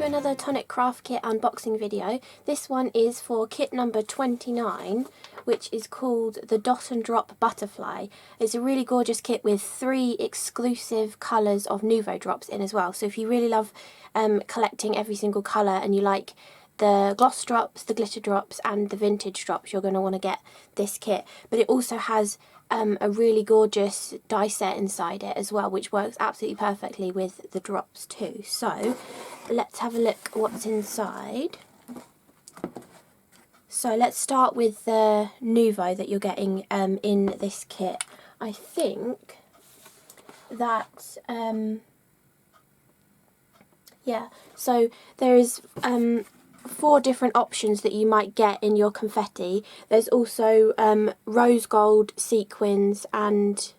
to another Tonic Craft Kit unboxing video. This one is for kit number 29, which is called the Dot and Drop Butterfly. It's a really gorgeous kit with 3 exclusive colours of Nuvo drops in as well. So if you really love collecting every single colour and you like the gloss drops, the glitter drops and the vintage drops, you're going to want to get this kit. But it also has a really gorgeous die set inside it as well, which works absolutely perfectly with the drops too. So let's have a look what's inside. So let's start with the Nuvo that you're getting in this kit. I think that yeah, so there is 4 different options that you might get in your confetti. There's also rose gold sequins and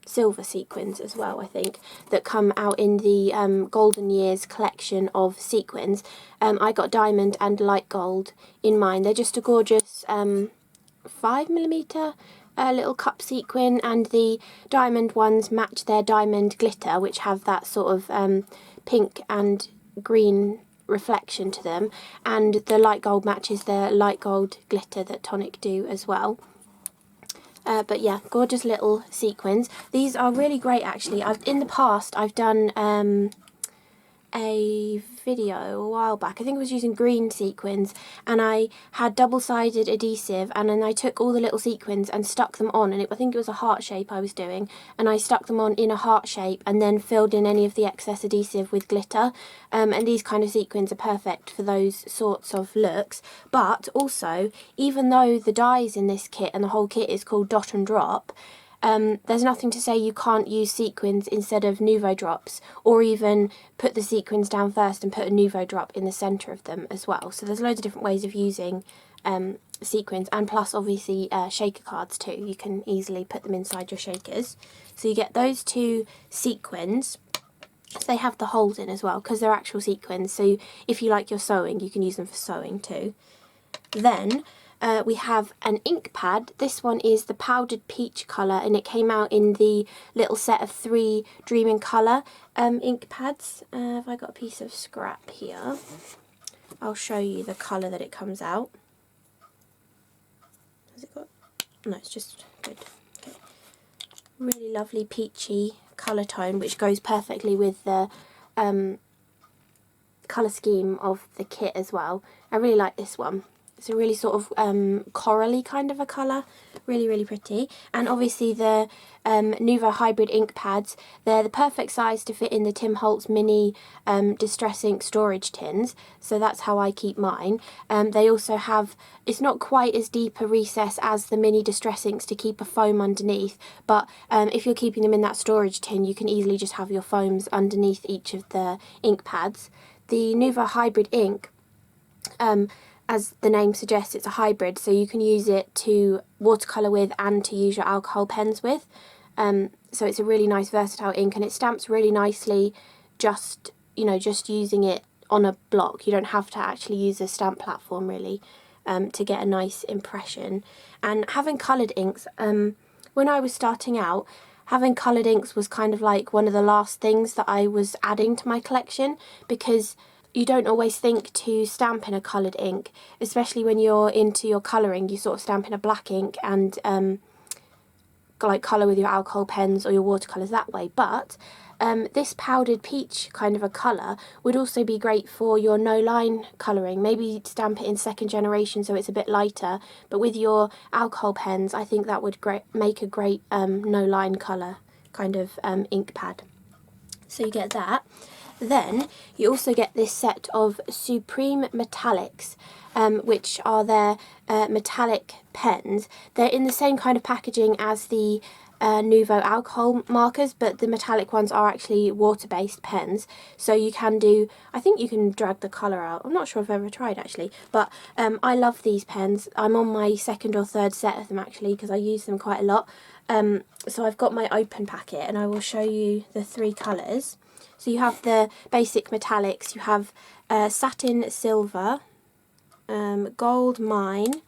silver sequins as well, I think, that come out in the Golden Years collection of sequins. I got diamond and light gold in mine. They're just a gorgeous 5mm little cup sequin, and the diamond ones match their diamond glitter, which have that sort of pink and green reflection to them, and the light gold matches the light gold glitter that Tonic do as well. But yeah, gorgeous little sequins. These are really great actually. In the past I've done a video a while back. I think I was using green sequins, and I had double-sided adhesive, and then I took all the little sequins and stuck them on, and I think it was a heart shape I was doing, and I stuck them on in a heart shape and then filled in any of the excess adhesive with glitter. And these kind of sequins are perfect for those sorts of looks. But also, even though the dies in this kit and the whole kit is called Dot and Drop, there's nothing to say you can't use sequins instead of Nuvo drops, or even put the sequins down first and put a Nuvo drop in the centre of them as well. So there's loads of different ways of using sequins, and plus obviously shaker cards too. You can easily put them inside your shakers. So you get those 2 sequins. They have the holes in as well because they're actual sequins, so if you like your sewing you can use them for sewing too. Then we have an ink pad. This one is the powdered peach colour, and it came out in the little set of 3 Dreaming Colour ink pads. Have I got a piece of scrap here? I'll show you the colour that it comes out. Has it got? No, it's just good. Okay. Really lovely peachy colour tone, which goes perfectly with the colour scheme of the kit as well. I really like this one. It's a really sort of corally kind of a colour, really, really pretty. And obviously the Nuvo hybrid ink pads, they're the perfect size to fit in the Tim Holtz mini Distress Ink storage tins, so that's how I keep mine. They also have, it's not quite as deep a recess as the mini Distress Inks to keep a foam underneath, but if you're keeping them in that storage tin, you can easily just have your foams underneath each of the ink pads. The Nuvo hybrid ink, as the name suggests, it's a hybrid, so you can use it to watercolour with and to use your alcohol pens with. So it's a really nice versatile ink, and it stamps really nicely just using it on a block. You don't have to actually use a stamp platform really to get a nice impression. And having coloured inks, when I was starting out, having coloured inks was kind of like one of the last things that I was adding to my collection, because you don't always think to stamp in a coloured ink, especially when you're into your colouring. You sort of stamp in a black ink and like colour with your alcohol pens or your watercolours that way. But this powdered peach kind of a colour would also be great for your no line colouring. Maybe stamp it in 2nd generation so it's a bit lighter, but with your alcohol pens I think that would make a great no line colour kind of ink pad. So you get that. Then you also get this set of Supreme Metallics, which are their metallic pens. They're in the same kind of packaging as the Nuvo alcohol markers, but the metallic ones are actually water-based pens. So you can do, I think you can drag the colour out. I'm not sure if I've ever tried actually, but I love these pens. I'm on my 2nd or 3rd set of them actually, because I use them quite a lot. So I've got my open packet, and I will show you the 3 colours. So you have the basic metallics, you have satin silver, gold mine,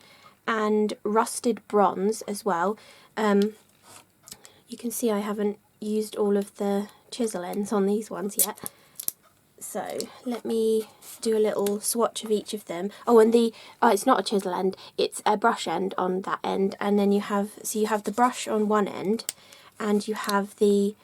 and rusted bronze as well. You can see I haven't used all of the chisel ends on these ones yet. So let me do a little swatch of each of them. Oh, and it's not a chisel end, it's a brush end on that end, and then you have the brush on one end, and you have it's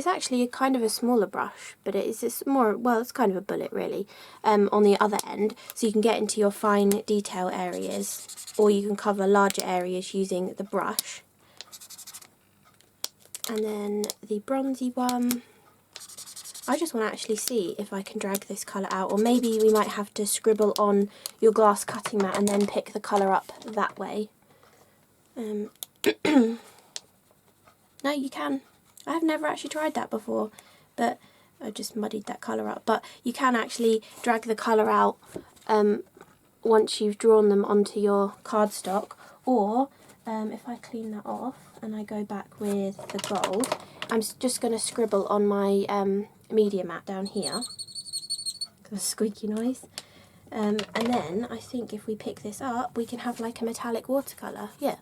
actually a kind of a smaller brush, but it's more, well, it's kind of a bullet really, on the other end, so you can get into your fine detail areas, or you can cover larger areas using the brush. And then the bronzy one, I just want to actually see if I can drag this colour out, or maybe we might have to scribble on your glass cutting mat and then pick the colour up that way. No, you can. I've never actually tried that before, but I just muddied that colour up. But you can actually drag the colour out once you've drawn them onto your cardstock, or if I clean that off and I go back with the gold, I'm just going to scribble on my media mat down here. Got a squeaky noise. And then I think if we pick this up, we can have like a metallic watercolour. Yeah,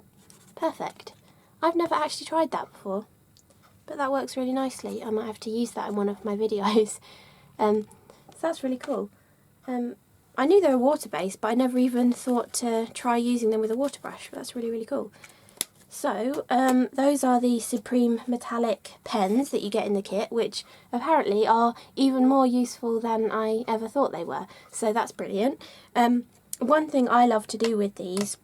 perfect. I've never actually tried that before, but that works really nicely. I might have to use that in one of my videos. So that's really cool. I knew they were water-based, but I never even thought to try using them with a water brush, but that's really, really cool. So, those are the Supreme metallic pens that you get in the kit, which apparently are even more useful than I ever thought they were. So that's brilliant. One thing I love to do with these,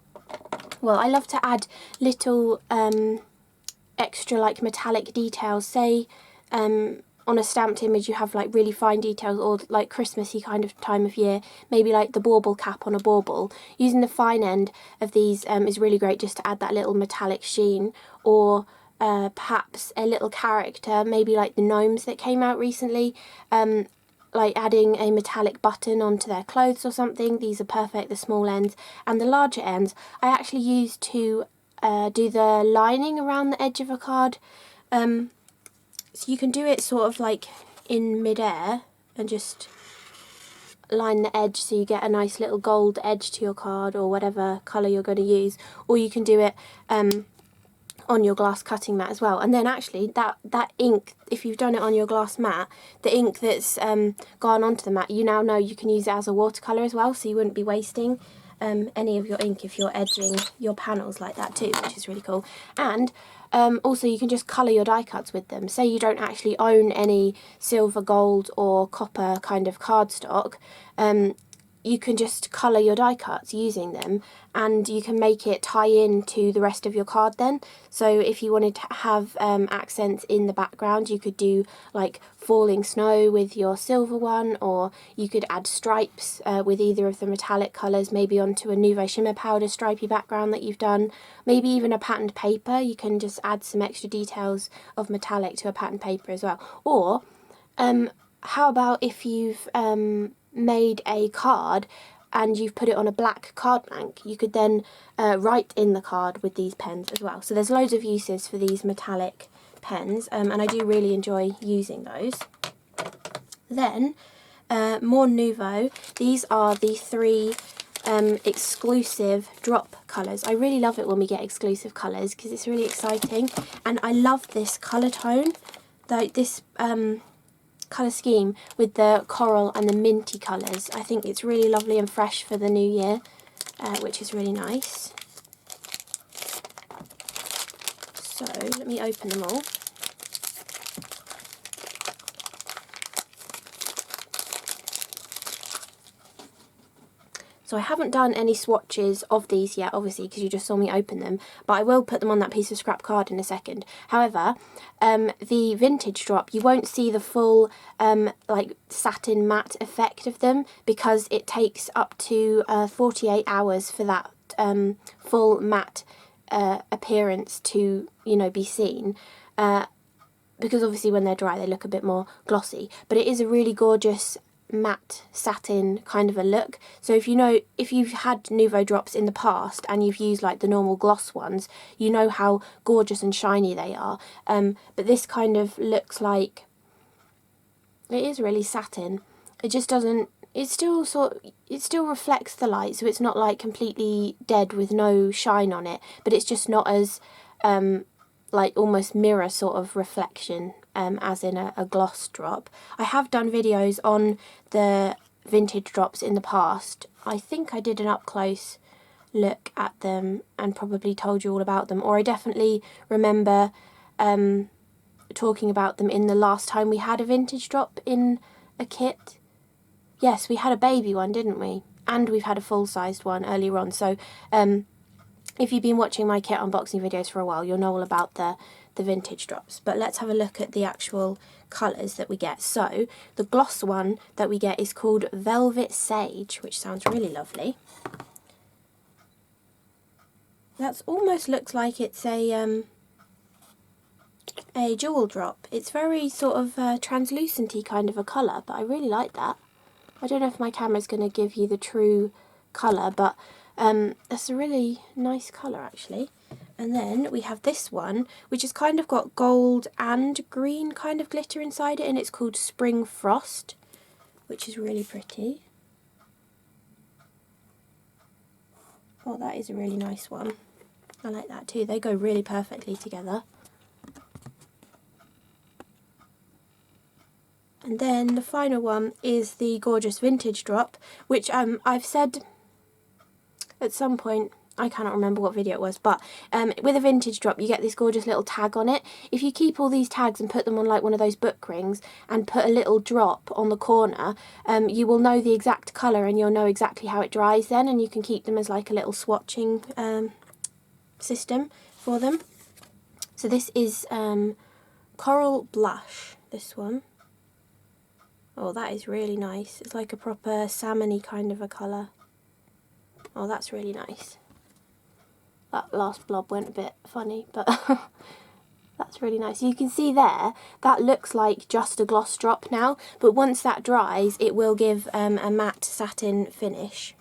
well, I love to add little extra like metallic details. Say on a stamped image you have like really fine details, or like Christmassy kind of time of year, maybe like the bauble cap on a bauble. Using the fine end of these is really great just to add that little metallic sheen, or perhaps a little character, maybe like the gnomes that came out recently, like adding a metallic button onto their clothes or something. These are perfect, the small ends. And the larger ends I actually use to do the lining around the edge of a card. So you can do it sort of like in mid-air and just line the edge so you get a nice little gold edge to your card, or whatever colour you're going to use, or you can do it on your glass cutting mat as well. And then actually that ink, if you've done it on your glass mat, the ink that's gone onto the mat, you now know you can use it as a watercolour as well, so you wouldn't be wasting any of your ink if you're edging your panels like that too, which is really cool. And also you can just colour your die cuts with them. Say you don't actually own any silver, gold or copper kind of cardstock, you can just colour your die cuts using them, and you can make it tie in to the rest of your card then. So if you wanted to have accents in the background, you could do like falling snow with your silver one, or you could add stripes with either of the metallic colours, maybe onto a Nuvo shimmer powder stripy background that you've done. Maybe even a patterned paper, you can just add some extra details of metallic to a patterned paper as well. Or how about if you've made a card and you've put it on a black card blank, you could then write in the card with these pens as well. So there's loads of uses for these metallic pens, and I do really enjoy using those. Then more Nuvo, these are the 3 exclusive drop colours. I really love it when we get exclusive colours because it's really exciting, and I love this colour tone, like this colour scheme with the coral and the minty colours. I think it's really lovely and fresh for the new year, which is really nice. So let me open them all. So I haven't done any swatches of these yet, obviously, because you just saw me open them, but I will put them on that piece of scrap card in a second. However, the vintage drop, you won't see the full like satin matte effect of them, because it takes up to 48 hours for that full matte appearance to, you know, be seen. Because obviously when they're dry they look a bit more glossy, but it is a really gorgeous matte satin kind of a look. So if you've had Nuvo drops in the past and you've used like the normal gloss ones, you know how gorgeous and shiny they are, but this kind of looks like it is really satin. It just doesn't, it still reflects the light, so it's not like completely dead with no shine on it, but it's just not as like almost mirror sort of reflection as in a gloss drop. I have done videos on the vintage drops in the past. I think I did an up close look at them and probably told you all about them, or I definitely remember talking about them in the last time we had a vintage drop in a kit. Yes, we had a baby one, didn't we? And we've had a full-sized one earlier on. So if you've been watching my kit unboxing videos for a while, you'll know all about the vintage drops. But let's have a look at the actual colours that we get. So the gloss one that we get is called Velvet Sage, which sounds really lovely. That almost looks like it's a jewel drop. It's very sort of translucent-y kind of a colour, but I really like that. I don't know if my camera's going to give you the true colour, but it's a really nice colour actually. And then we have this one, which has kind of got gold and green kind of glitter inside it, and it's called Spring Frost, which is really pretty. Oh, that is a really nice one. I like that too. They go really perfectly together. And then the final one is the gorgeous vintage drop, which I've said at some point, I cannot remember what video it was, but with a vintage drop you get this gorgeous little tag on it. If you keep all these tags and put them on like one of those book rings and put a little drop on the corner, you will know the exact colour and you'll know exactly how it dries then, and you can keep them as like a little swatching system for them. So this is Coral Blush, this one. Oh, that is really nice. It's like a proper salmon-y kind of a colour. Oh, that's really nice. That last blob went a bit funny, but that's really nice. You can see there, that looks like just a gloss drop now, but once that dries, it will give a matte satin finish.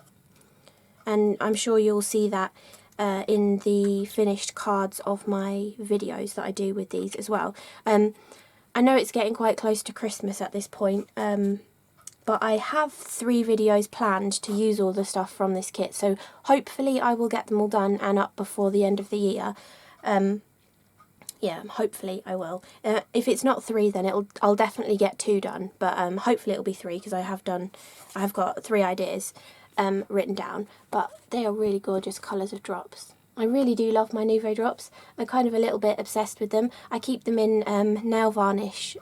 And I'm sure you'll see that in the finished cards of my videos that I do with these as well. I know it's getting quite close to Christmas at this point, but I have 3 videos planned to use all the stuff from this kit, so hopefully I will get them all done and up before the end of the year. Yeah, hopefully I will. If it's not 3, then I'll definitely get 2 done, but hopefully it'll be 3 because I have got 3 ideas written down. But they are really gorgeous colours of drops. I really do love my Nuvo drops. I'm kind of a little bit obsessed with them. I keep them in nail varnish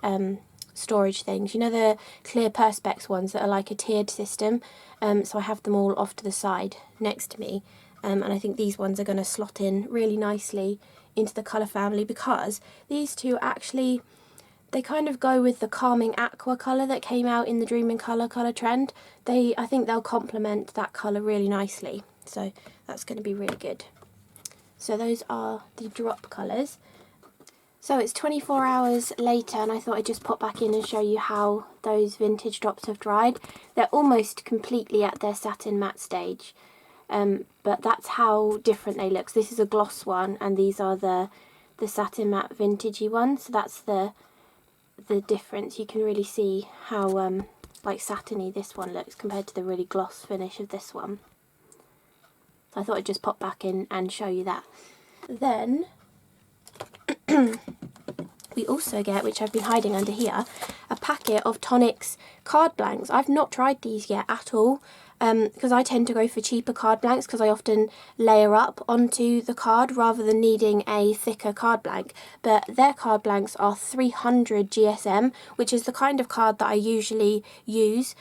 storage things. You know the clear Perspex ones that are like a tiered system? So I have them all off to the side next to me. And I think these ones are going to slot in really nicely into the colour family, because these two actually, they kind of go with the calming aqua colour that came out in the Dreaming colour trend. I think they'll complement that colour really nicely. So that's going to be really good. So those are the drop colours. So it's 24 hours later and I thought I'd just pop back in and show you how those vintage drops have dried. They're almost completely at their satin matte stage, but that's how different they look. So this is a gloss one and these are the satin matte vintagey ones. So that's the difference. You can really see how like satiny this one looks compared to the really gloss finish of this one. So I thought I'd just pop back in and show you that. Then we also get, which I've been hiding under here, a packet of Tonic's card blanks. I've not tried these yet at all, because I tend to go for cheaper card blanks because I often layer up onto the card rather than needing a thicker card blank. But their card blanks are 300 GSM, which is the kind of card that I usually use.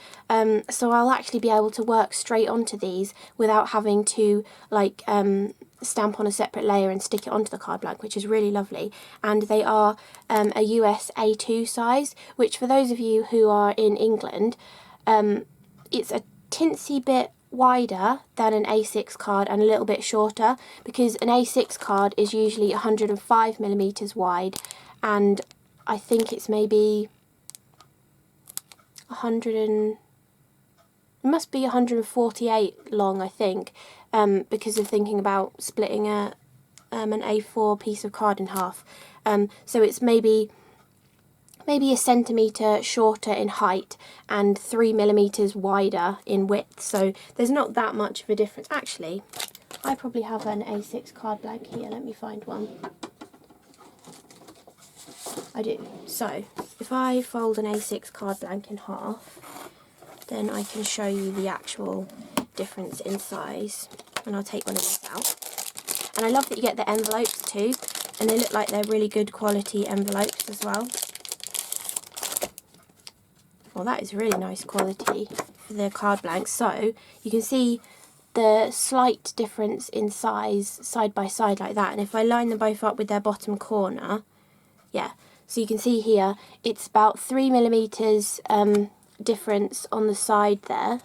So I'll actually be able to work straight onto these without having to like stamp on a separate layer and stick it onto the card blank, which is really lovely. And they are a US A2 size, which for those of you who are in England, it's a tinsy bit wider than an A6 card and a little bit shorter, because an A6 card is usually 105mm wide and I think it's maybe 148 long, I think, because of thinking about splitting an A4 piece of card in half. So it's maybe a centimetre shorter in height and 3mm wider in width. So there's not that much of a difference. Actually, I probably have an A6 card blank here. Let me find one. I do. So if I fold an A6 card blank in half, then I can show you the actual difference in size. And I'll take one of these out. And I love that you get the envelopes too, and they look like they're really good quality envelopes as well. Well, that is really nice quality for the card blanks. So you can see the slight difference in size side by side like that. And if I line them both up with their bottom corner, yeah, so you can see here it's about 3mm difference on the side there.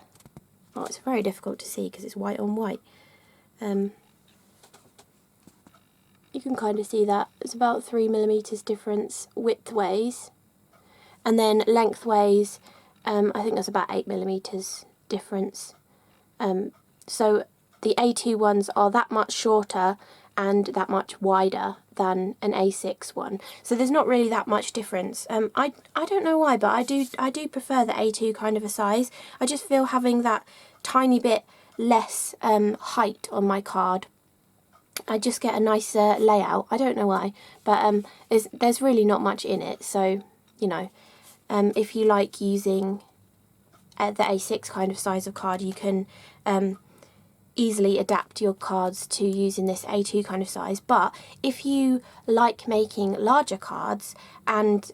Oh, it's very difficult to see because it's white on white. You can kind of see that it's about 3mm difference widthways, and then lengthways I think that's about 8mm difference. So the A2 ones are that much shorter and that much wider than an A6 one. So there's not really that much difference. I don't know why, but I do prefer the A2 kind of a size. I just feel having that tiny bit less height on my card, I just get a nicer layout. I don't know why, but there's really not much in it. So, you know, if you like using the A6 kind of size of card, you can easily adapt your cards to using this A2 kind of size. But if you like making larger cards and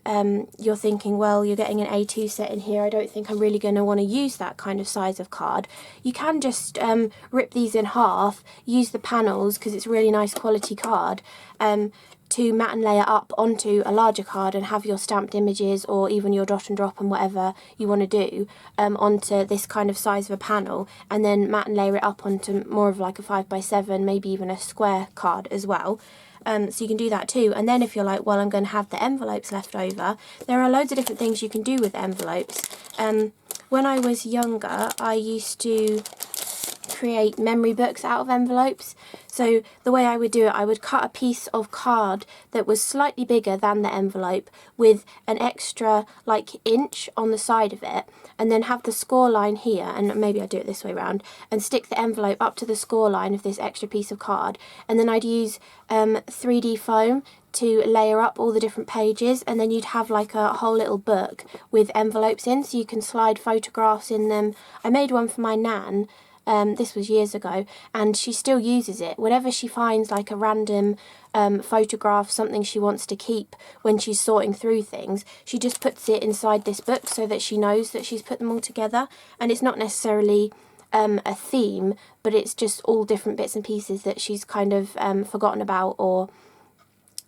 you're thinking, well, you're getting an A2 set in here, I don't think I'm really going to want to use that kind of size of card, you can just rip these in half, use the panels because it's a really nice quality card, to mat and layer up onto a larger card and have your stamped images or even your dot and drop and whatever you want to do onto this kind of size of a panel, and then mat and layer it up onto more of like a 5x7, maybe even a square card as well. So you can do that too. And then if you're like, well, I'm going to have the envelopes left over, there are loads of different things you can do with envelopes. When I was younger, I used to create memory books out of envelopes. So the way I would do it, I would cut a piece of card that was slightly bigger than the envelope with an extra like inch on the side of it, and then have the score line here, and maybe I'd do it this way around, and stick the envelope up to the score line of this extra piece of card, and then I'd use 3D foam to layer up all the different pages, and then you'd have like a whole little book with envelopes in, so you can slide photographs in them. I made one for my nan. This was years ago, and she still uses it. Whenever she finds like a random photograph, something she wants to keep when she's sorting through things, she just puts it inside this book so that she knows that she's put them all together. And it's not necessarily a theme, but it's just all different bits and pieces that she's kind of forgotten about or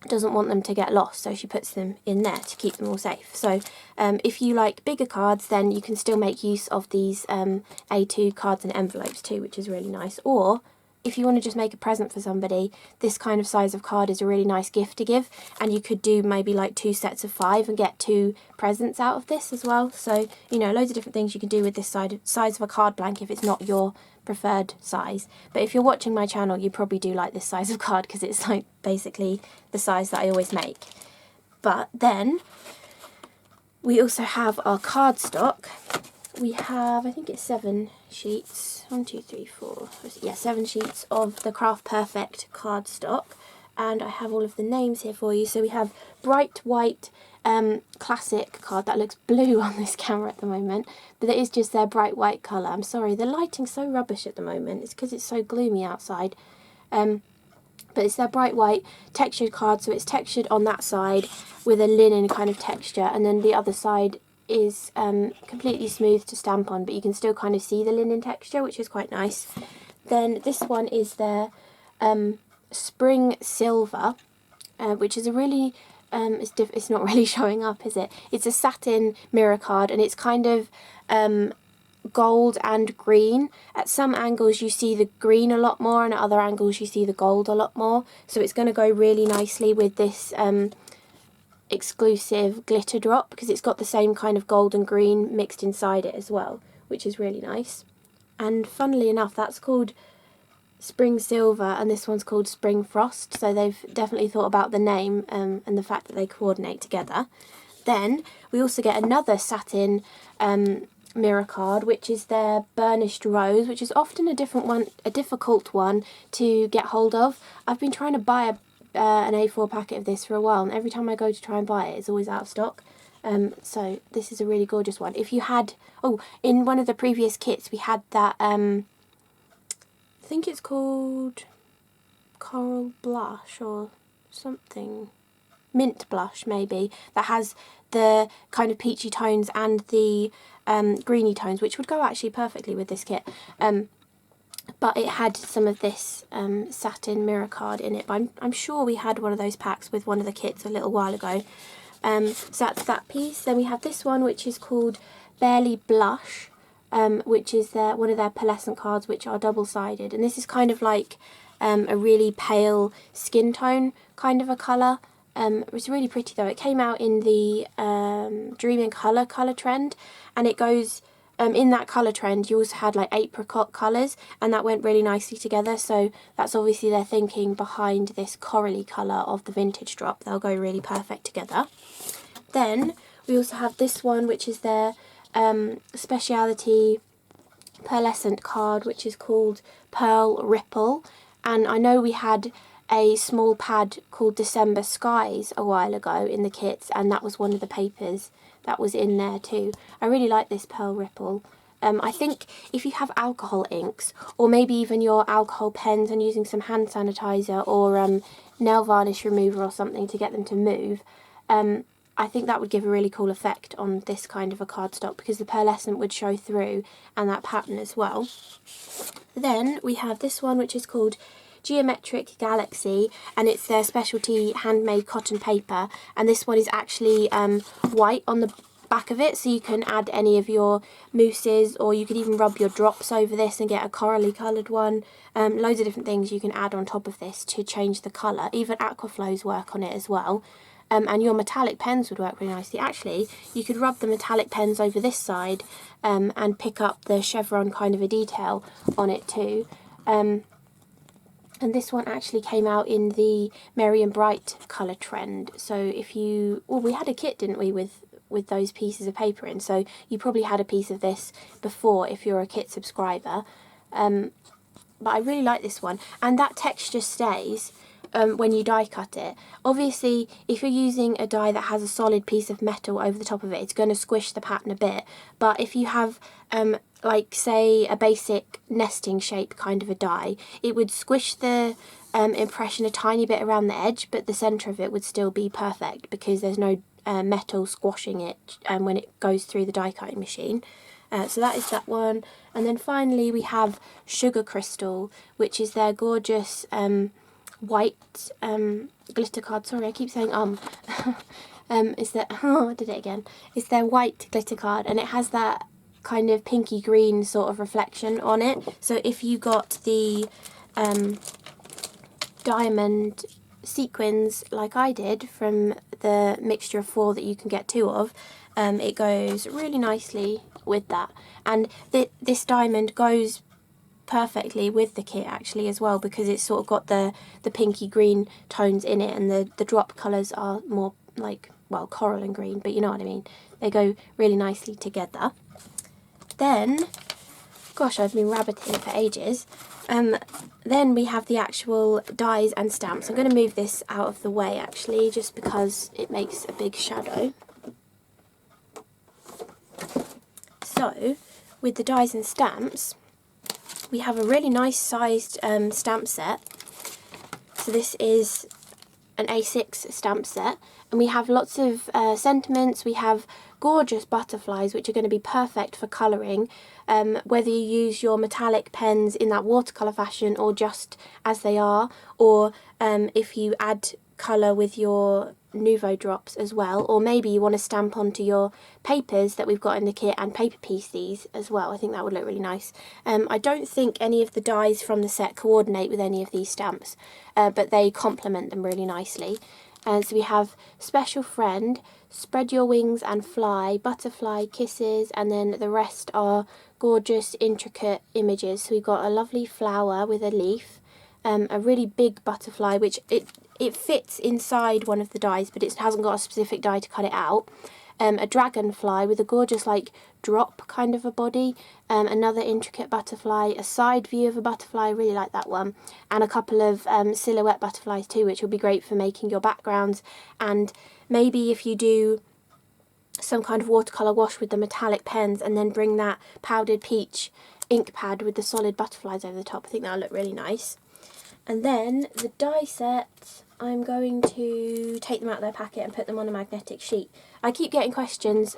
doesn't want them to get lost, so she puts them in there to keep them all safe. So if you like bigger cards, then you can still make use of these A2 cards and envelopes too, which is really nice. Or if you want to just make a present for somebody, this kind of size of card is a really nice gift to give, and you could do maybe like 2 sets of 5 and get 2 presents out of this as well. So, you know, loads of different things you can do with this size of a card blank if it's not your preferred size. But if you're watching my channel, you probably do like this size of card because it's like basically the size that I always make. But then we also have our cardstock. We have, I think it's 7 sheets, 1, 2, 3, 4, yeah, 7 sheets of the Craft Perfect cardstock, and I have all of the names here for you. So we have bright white classic card. That looks blue on this camera at the moment, but it is just their bright white colour. I'm sorry, the lighting's so rubbish at the moment. It's because it's so gloomy outside. But it's their bright white textured card, so it's textured on that side with a linen kind of texture, and then the other side is completely smooth to stamp on, but you can still kind of see the linen texture, which is quite nice. Then this one is their Spring Silver, which is a really, it's not really showing up, is it? It's a satin mirror card, and it's kind of gold and green. At some angles you see the green a lot more, and at other angles you see the gold a lot more. So it's going to go really nicely with this exclusive glitter drop, because it's got the same kind of gold and green mixed inside it as well, which is really nice. And funnily enough, that's called Spring Silver and this one's called Spring Frost, so they've definitely thought about the name and the fact that they coordinate together. Then we also get another satin mirror card, which is their Burnished Rose, which is often a difficult one to get hold of. I've been trying to buy an A4 packet of this for a while, and every time I go to try and buy it, it's always out of stock. So this is a really gorgeous one. If you had, oh, in one of the previous kits we had that, I think it's called Coral Blush or something, Mint Blush maybe, that has the kind of peachy tones and the greeny tones, which would go actually perfectly with this kit. But it had some of this satin mirror card in it. But I'm sure we had one of those packs with one of the kits a little while ago. So that's that piece. Then we have this one, which is called Barely Blush, which is one of their pearlescent cards, which are double-sided. And this is kind of like a really pale skin tone kind of a colour. It was really pretty though. It came out in the Dream in colour trend, and it goes... in that colour trend, you also had like apricot colours, and that went really nicely together. So that's obviously their thinking behind this corally colour of the vintage drop. They'll go really perfect together. Then we also have this one, which is their speciality pearlescent card, which is called Pearl Ripple. And I know we had a small pad called December Skies a while ago in the kits, and that was one of the papers that was in there too. I really like this Pearl Ripple. I think if you have alcohol inks, or maybe even your alcohol pens and using some hand sanitizer or nail varnish remover or something to get them to move, I think that would give a really cool effect on this kind of a cardstock, because the pearlescent would show through and that pattern as well. Then we have this one, which is called Geometric Galaxy, and it's their specialty handmade cotton paper, and this one is actually white on the back of it, so you can add any of your mousses, or you could even rub your drops over this and get a corally coloured one. Loads of different things you can add on top of this to change the colour. Even aquaflows work on it as well. And your metallic pens would work really nicely. Actually, you could rub the metallic pens over this side and pick up the chevron kind of a detail on it too. And this one actually came out in the Merry and Bright colour trend. So if you... well, we had a kit, didn't we, with those pieces of paper in. So you probably had a piece of this before if you're a kit subscriber. But I really like this one. And that texture stays when you die cut it. Obviously, if you're using a die that has a solid piece of metal over the top of it, it's going to squish the pattern a bit. But if you have... like say a basic nesting shape kind of a die, it would squish the impression a tiny bit around the edge, but the centre of it would still be perfect because there's no metal squashing it when it goes through the die cutting machine. So that is that one. And then finally we have Sugar Crystal, which is their gorgeous white glitter card. Sorry, I keep saying is that oh, I did it again. It's their white glitter card, and it has that kind of pinky green sort of reflection on it. So if you got the diamond sequins like I did from the mixture of 4 that you can get 2 of, it goes really nicely with that. And this diamond goes perfectly with the kit actually as well, because it's sort of got the pinky green tones in it, and the drop colours are more like, well, coral and green, but you know what I mean. They go really nicely together. Then, gosh, I've been rabbiting for ages. Then we have the actual dies and stamps. I'm going to move this out of the way actually, just because it makes a big shadow. So, with the dies and stamps, we have a really nice sized stamp set. So this is an A6 stamp set, and we have lots of sentiments. We have gorgeous butterflies, which are going to be perfect for colouring, whether you use your metallic pens in that watercolour fashion or just as they are, or if you add colour with your Nuvo drops as well, or maybe you want to stamp onto your papers that we've got in the kit and paper piece these as well. I think that would look really nice. I don't think any of the dies from the set coordinate with any of these stamps, but they complement them really nicely. So we have Special Friend, Spread Your Wings and Fly, Butterfly Kisses, and then the rest are gorgeous intricate images. So we've got a lovely flower with a leaf, a really big butterfly, which it fits inside one of the dies, but it hasn't got a specific die to cut it out. a dragonfly with a gorgeous like drop kind of a body, another intricate butterfly, a side view of a butterfly, I really like that one, and a couple of silhouette butterflies too, which will be great for making your backgrounds. And maybe if you do some kind of watercolour wash with the metallic pens and then bring that powdered peach ink pad with the solid butterflies over the top, I think that'll look really nice. And then the die set, I'm going to take them out of their packet and put them on a magnetic sheet. I keep getting questions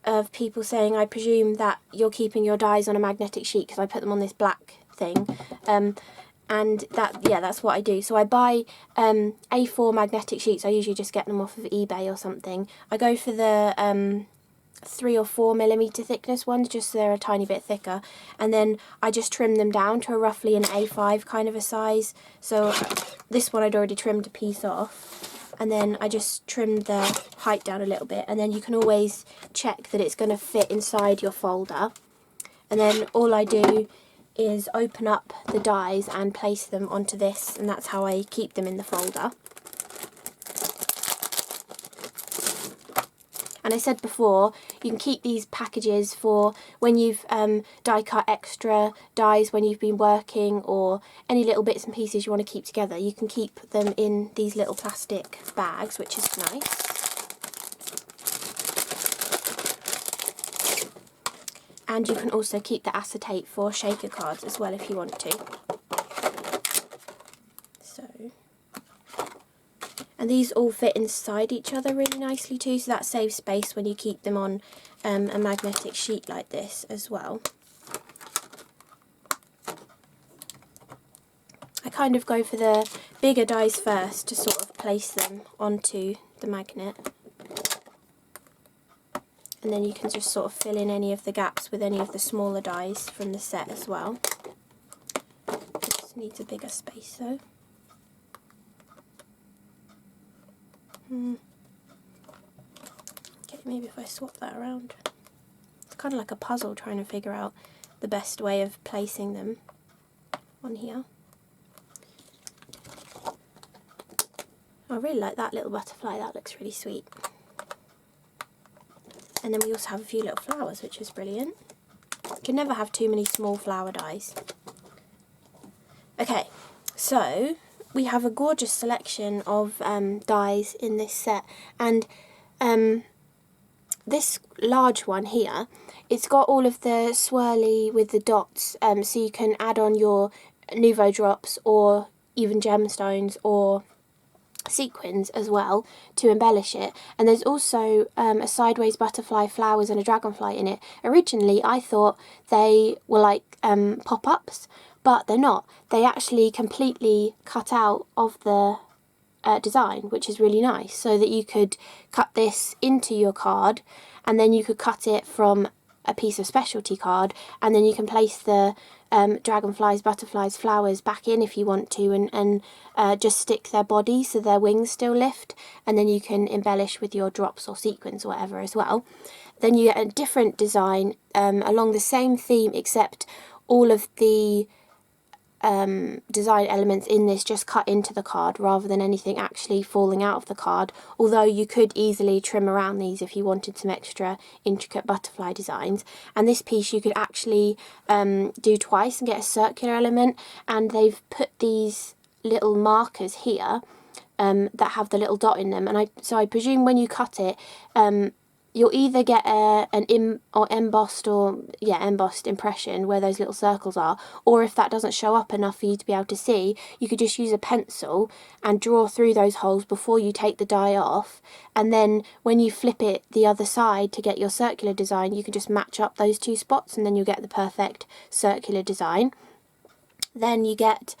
of people saying, I presume that you're keeping your dies on a magnetic sheet because I put them on this black thing. And that's what I do. So I buy A4 magnetic sheets. I usually just get them off of eBay or something. I go for the 3 or 4 millimeter thickness ones, just so they're a tiny bit thicker, and then I just trim them down to roughly an A5 kind of a size. So this one I'd already trimmed a piece off, and then I just trimmed the height down a little bit, and then you can always check that it's going to fit inside your folder. And then all I do is open up the dies and place them onto this, and that's how I keep them in the folder. And I said before, you can keep these packages for when you've die cut extra dies when you've been working, or any little bits and pieces you want to keep together. You can keep them in these little plastic bags, which is nice. And you can also keep the acetate for shaker cards as well if you want to. So, and these all fit inside each other really nicely too, so that saves space when you keep them on a magnetic sheet like this as well. I kind of go for the bigger dies first to sort of place them onto the magnet. And then you can just sort of fill in any of the gaps with any of the smaller dies from the set as well. Just needs a bigger space though. Okay, maybe if I swap that around. It's kind of like a puzzle trying to figure out the best way of placing them on here. I really like that little butterfly, that looks really sweet. And then we also have a few little flowers, which is brilliant. You can never have too many small flower dies. Okay, so we have a gorgeous selection of dies in this set, and this large one here, it's got all of the swirly with the dots, so you can add on your Nuvo drops or even gemstones or sequins as well to embellish it. And there's also a sideways butterfly, flowers and a dragonfly in it. Originally I thought they were like pop-ups, but they're not. They actually completely cut out of the design, which is really nice, so that you could cut this into your card, and then you could cut it from a piece of specialty card, and then you can place the dragonflies, butterflies, flowers back in if you want to, and just stick their body so their wings still lift, and then you can embellish with your drops or sequins or whatever as well. Then you get a different design along the same theme, except all of the design elements in this just cut into the card rather than anything actually falling out of the card, although you could easily trim around these if you wanted some extra intricate butterfly designs. And this piece you could actually do twice and get a circular element, and they've put these little markers here that have the little dot in them, and so I presume when you cut it you'll either get an embossed impression where those little circles are, or if that doesn't show up enough for you to be able to see, you could just use a pencil and draw through those holes before you take the die off, and then when you flip it the other side to get your circular design, you can just match up those two spots and then you'll get the perfect circular design. Then you get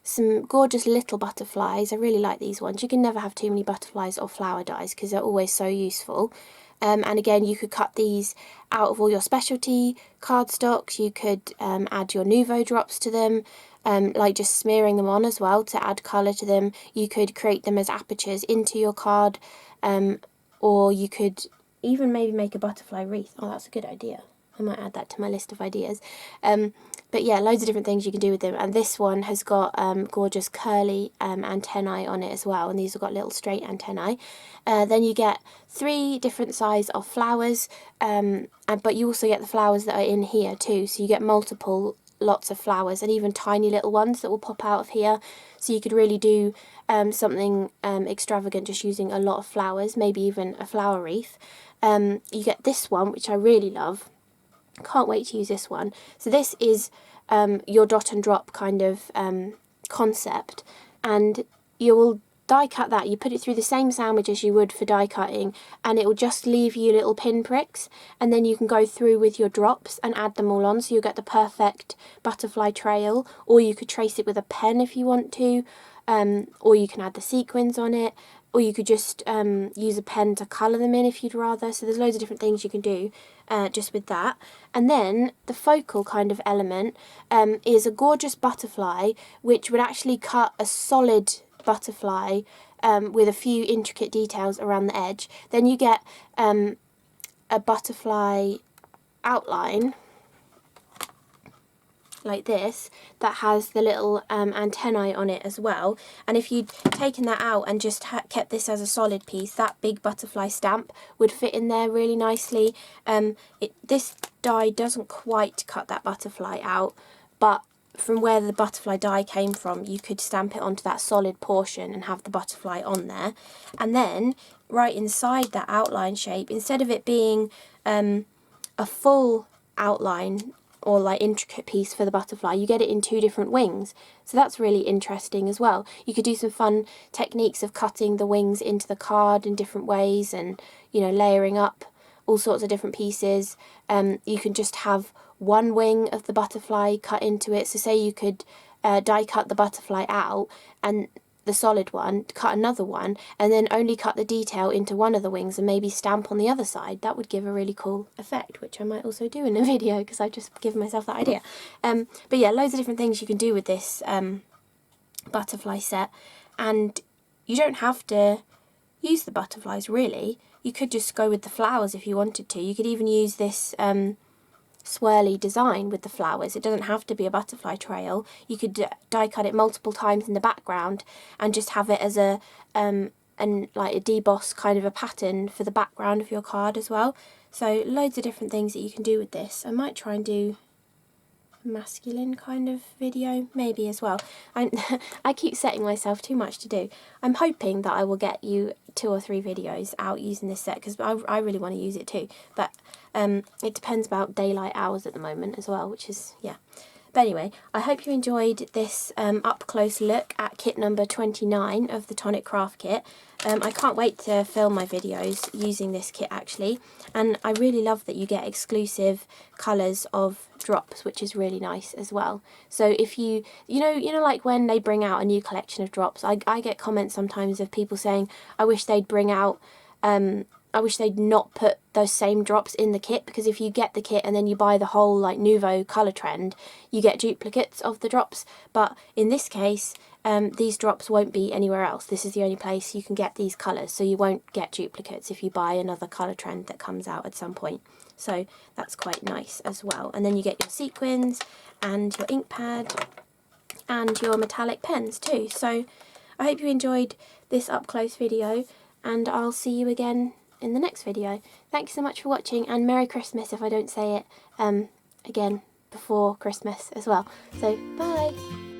some gorgeous little butterflies. I really like these ones. You can never have too many butterflies or flower dies because they're always so useful. And again, you could cut these out of all your specialty cardstocks. You could add your Nuvo drops to them, like just smearing them on as well to add colour to them. You could create them as apertures into your card, or you could even maybe make a butterfly wreath. Oh, that's a good idea. I might add that to my list of ideas. But yeah, loads of different things you can do with them. And this one has got gorgeous curly antennae on it as well. And these have got little straight antennae. Then you get 3 different size of flowers. But you also get the flowers that are in here too. So you get multiple lots of flowers and even tiny little ones that will pop out of here. So you could really do something extravagant just using a lot of flowers, maybe even a flower wreath. You get this one, which I really love. Can't wait to use this one. So this is your dot and drop kind of concept, and you will die cut that. You put it through the same sandwich as you would for die cutting, and it will just leave you little pin pricks, and then you can go through with your drops and add them all on, so you'll get the perfect butterfly trail. Or you could trace it with a pen if you want to, or you can add the sequins on it, or you could just use a pen to colour them in if you'd rather. So there's loads of different things you can do just with that. And then the focal kind of element is a gorgeous butterfly, which would actually cut a solid butterfly with a few intricate details around the edge. Then you get a butterfly outline like this that has the little antennae on it as well. And if you'd taken that out and just kept this as a solid piece, that big butterfly stamp would fit in there really nicely. This die doesn't quite cut that butterfly out, but from where the butterfly die came from, you could stamp it onto that solid portion and have the butterfly on there. And then right inside that outline shape, instead of it being a full outline or like intricate piece for the butterfly, you get it in 2 different wings. So that's really interesting as well. You could do some fun techniques of cutting the wings into the card in different ways, and layering up all sorts of different pieces. You can just have one wing of the butterfly cut into it. So say you could die cut the butterfly out and the solid one, cut another one, and then only cut the detail into one of the wings and maybe stamp on the other side. That would give a really cool effect, which I might also do in a video because I've just given myself that idea. But yeah, loads of different things you can do with this butterfly set, and you don't have to use the butterflies really. You could just go with the flowers if you wanted to. You could even use this swirly design with the flowers. It doesn't have to be a butterfly trail. You could die cut it multiple times in the background and just have it as a like a deboss kind of a pattern for the background of your card as well. So loads of different things that you can do with this. I might try and do a masculine kind of video maybe as well. I keep setting myself too much to do. I'm hoping that I will get you 2 or 3 videos out using this set, because I really want to use it too, but it depends about daylight hours at the moment as well, which is, yeah. But anyway, I hope you enjoyed this up-close look at kit number 29 of the Tonic Craft Kit. I can't wait to film my videos using this kit actually, and I really love that you get exclusive colours of drops, which is really nice as well. So if you know like when they bring out a new collection of drops, I get comments sometimes of people saying, I wish they'd bring out I wish they'd not put those same drops in the kit, because if you get the kit and then you buy the whole like Nuvo colour trend, you get duplicates of the drops. But in this case, these drops won't be anywhere else. This is the only place you can get these colours, so you won't get duplicates if you buy another colour trend that comes out at some point. So that's quite nice as well. And then you get your sequins and your ink pad and your metallic pens too. So I hope you enjoyed this up close video, and I'll see you again in the next video. Thanks so much for watching, and Merry Christmas if I don't say it again before Christmas as well. So bye!